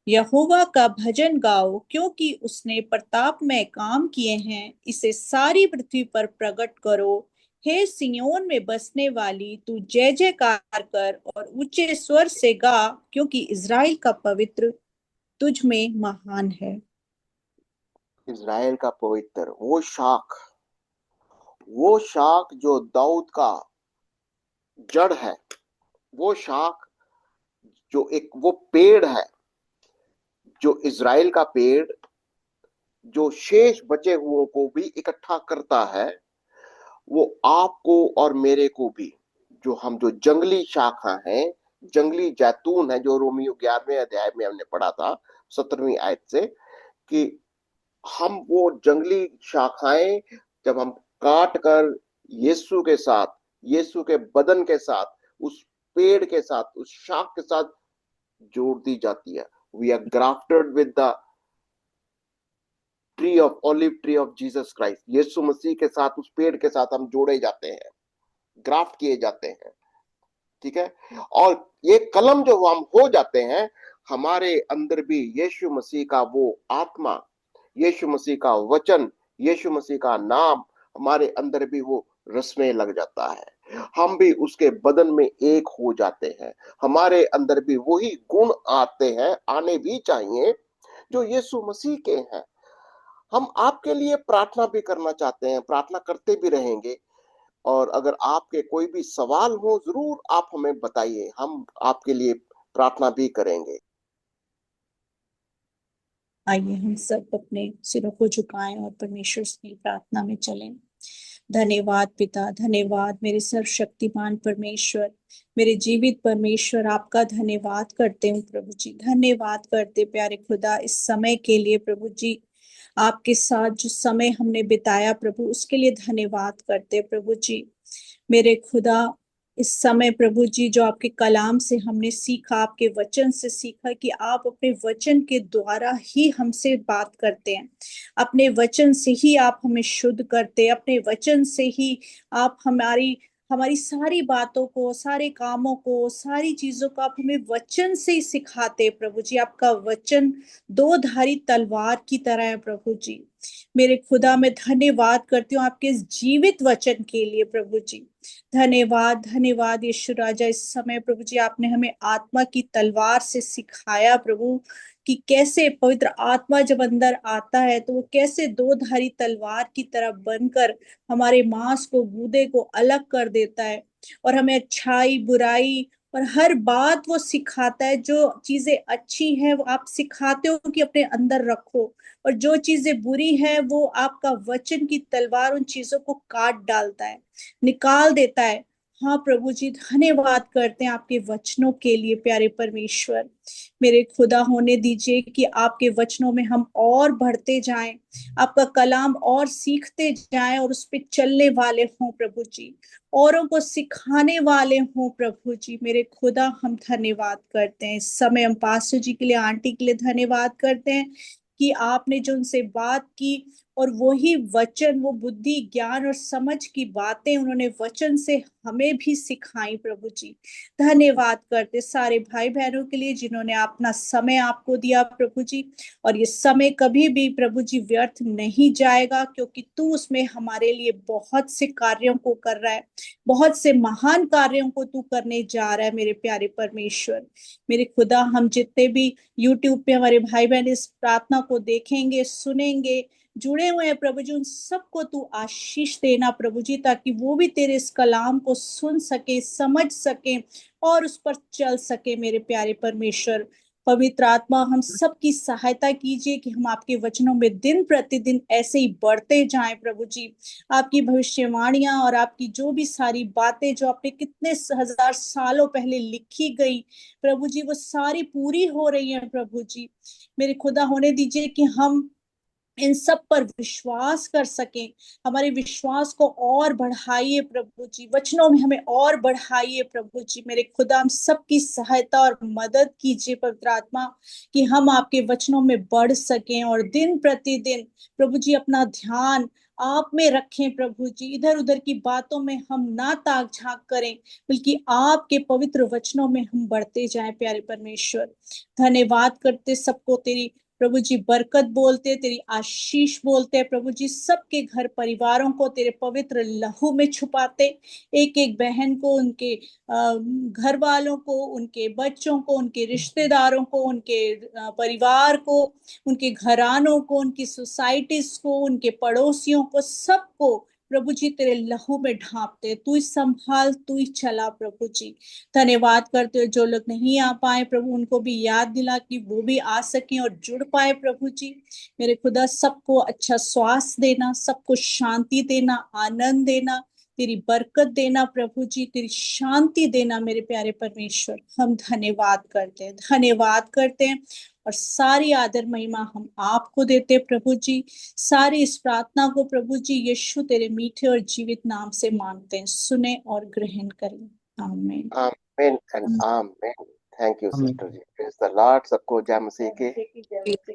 यहोवा का भजन गाओ, क्योंकि उसने प्रताप में काम किए हैं, इसे सारी पृथ्वी पर प्रकट करो। हे सियोन में बसने वाली, तू जय जयकार कर और ऊंचे स्वर से गा, क्योंकि इज़राइल का पवित्र तुझ में महान है। इज़राइल का पवित्र, वो शाख जो दाऊद का जड़ है, वो शाख जो एक वो पेड़ है, जो इज़राइल का पेड़, जो शेष बचे हुओं को भी इकट्ठा करता है, वो आपको और मेरे को भी, जो जंगली शाखा है, जंगली जैतून है, जो रोमियो 11वें अध्याय में हमने पढ़ा था 17वीं आयत से, कि हम वो जंगली शाखाएं जब हम काट कर यीशु के साथ, यीशु के बदन के साथ, उस पेड़ के साथ, उस शाख के साथ जोड़ दी जाती है। We are grafted with the tree of olive tree of Jesus Christ. यीशु मसीह के साथ, उस पेड़ के साथ हम जोड़े जाते हैं, ग्राफ्ट किए जाते हैं, ठीक है। और ये कलम जो हम हो जाते हैं, हमारे अंदर भी यीशु मसीह का वो आत्मा, यीशु मसीह का वचन, यीशु मसीह का नाम हमारे अंदर भी वो रसने लग जाता है। हम भी उसके बदन में एक हो जाते हैं। हमारे अंदर भी वही गुण आते हैं, आने भी चाहिए, जो यीशु मसीह के हैं। हम आपके लिए प्रार्थना भी करना चाहते हैं, प्रार्थना करते भी रहेंगे। और अगर आपके कोई भी सवाल हो, जरूर आप हमें बताइए, हम आपके लिए प्रार्थना भी करेंगे। आइए हम सब अपने सिरों को झुकाएं और परमेश्वर की प्रार्थना में चलें। धन्यवाद पिता, धन्यवाद मेरे सर्वशक्तिमान परमेश्वर, मेरे जीवित परमेश्वर, आपका धन्यवाद करते हूँ प्रभु जी। धन्यवाद करते प्यारे खुदा इस समय के लिए प्रभु जी, आपके साथ जो समय हमने बिताया प्रभु, उसके लिए धन्यवाद करते प्रभु जी। मेरे खुदा इस समय प्रभु जी, जो आपके कलाम से हमने सीखा, आपके वचन से सीखा कि आप अपने वचन के द्वारा ही हमसे बात करते हैं, अपने वचन से ही आप हमें शुद्ध करते हैं, अपने वचन से ही आप हमारी हमारी सारी बातों को, सारे कामों को, सारी चीजों को आप हमें वचन से ही सिखाते प्रभु जी। आपका वचन दो धारी तलवार की तरह है प्रभु जी। मेरे खुदा मैं धन्यवाद करती हूँ आपके इस जीवित वचन के लिए प्रभु जी। धन्यवाद, धन्यवाद यीशु राजा। इस समय प्रभु जी आपने हमें आत्मा की तलवार से सिखाया प्रभु, कि कैसे पवित्र आत्मा जब अंदर आता है तो वो कैसे दो धारी तलवार की तरह बनकर हमारे मांस को, गूदे को अलग कर देता है, और हमें अच्छाई बुराई और हर बात वो सिखाता है। जो चीजें अच्छी हैं वो आप सिखाते हो कि अपने अंदर रखो, और जो चीजें बुरी है वो आपका वचन की तलवार उन चीजों को काट डालता है, निकाल देता है। हाँ प्रभु जी, धन्यवाद करते हैं आपके वचनों के लिए प्यारे परमेश्वर। मेरे खुदा होने दीजिए कि आपके वचनों में हम और बढ़ते जाएं, आपका कलाम और सीखते जाएं, और उस पर चलने वाले हों प्रभु जी, औरों को सिखाने वाले हों प्रभु जी। मेरे खुदा हम धन्यवाद करते हैं इस समय, हम पास्टर जी के लिए, आंटी के लिए धन्यवाद करते हैं कि आपने जो उनसे बात की, और वही वचन, वो बुद्धि ज्ञान और समझ की बातें उन्होंने वचन से हमें भी सिखाई प्रभु जी। धन्यवाद करते सारे भाई बहनों के लिए जिन्होंने अपना समय आपको दिया प्रभु जी, और ये समय कभी भी प्रभु जी व्यर्थ नहीं जाएगा, क्योंकि तू उसमें हमारे लिए बहुत से कार्यों को कर रहा है, बहुत से महान कार्यों को तू करने जा रहा है मेरे प्यारे परमेश्वर। मेरे खुदा हम जितने भी यूट्यूब पे हमारे भाई बहन इस प्रार्थना को देखेंगे, सुनेंगे, जुड़े हुए हैं प्रभु जी, उन सबको तू आशीष देना प्रभु जी, ताकि वो भी तेरे इस कलाम को सुन सके, समझ सके और उस पर चल सके मेरे प्यारे परमेश्वर। पवित्र आत्मा हम सबकी सहायता कीजिए कि हम आपके वचनों में दिन प्रतिदिन ऐसे ही बढ़ते जाएं प्रभु जी। आपकी भविष्यवाणियां और आपकी जो भी सारी बातें जो आपने कितने हजार सालों पहले लिखी गई प्रभु जी, वो सारी पूरी हो रही है प्रभु जी। मेरे खुदा होने दीजिए कि हम इन सब पर विश्वास कर सकें, हमारे विश्वास को और बढ़ाइए प्रभु जी, वचनों में हमें और बढ़ाइए प्रभु जी। मेरे खुदा हम सबकी सहायता और मदद कीजिए पवित्र आत्मा, कि हम आपके वचनों में बढ़ सकें, और दिन प्रतिदिन प्रभु जी अपना ध्यान आप में रखें प्रभु जी। इधर उधर की बातों में हम ना ताक झांक करें, बल्कि आपके पवित्र वचनों में हम बढ़ते जाएं प्यारे परमेश्वर। धन्यवाद करते सबको तेरी प्रभु जी बरकत बोलते, तेरी आशीष बोलते हैं प्रभु जी। सबके घर परिवारों को तेरे पवित्र लहू में छुपाते, एक एक बहन को, उनके घर वालों को, उनके बच्चों को, उनके रिश्तेदारों को, उनके परिवार को, उनके घरानों को, उनकी सोसाइटीज को, उनके पड़ोसियों को, सबको प्रभु जी तेरे लहू में ढांपते। तू ही संभाल, तू ही चला प्रभु जी। धन्यवाद करते हो जो लोग नहीं आ पाए प्रभु, उनको भी याद दिला कि वो भी आ सकें और जुड़ पाए प्रभु जी। मेरे खुदा सबको अच्छा स्वास्थ्य देना, सबको शांति देना, आनंद देना, तेरी बरकत देना प्रभु जी, तेरी शांति देना मेरे प्यारे परमेश्वर। हम धन्यवाद करते हैं, धन्यवाद करते हैं, और सारी आदर महिमा हम आपको देते हैं प्रभु जी। सारी इस प्रार्थना को प्रभु जी यीशु तेरे मीठे और जीवित नाम से मांगते हैं, सुने और ग्रहण करें। आमीन। आमीन एंड आमीन। थैंक यू आमीन। Sister ji, praise the Lord. सबको जय मसीह के जय मसीह की जय मसीह की।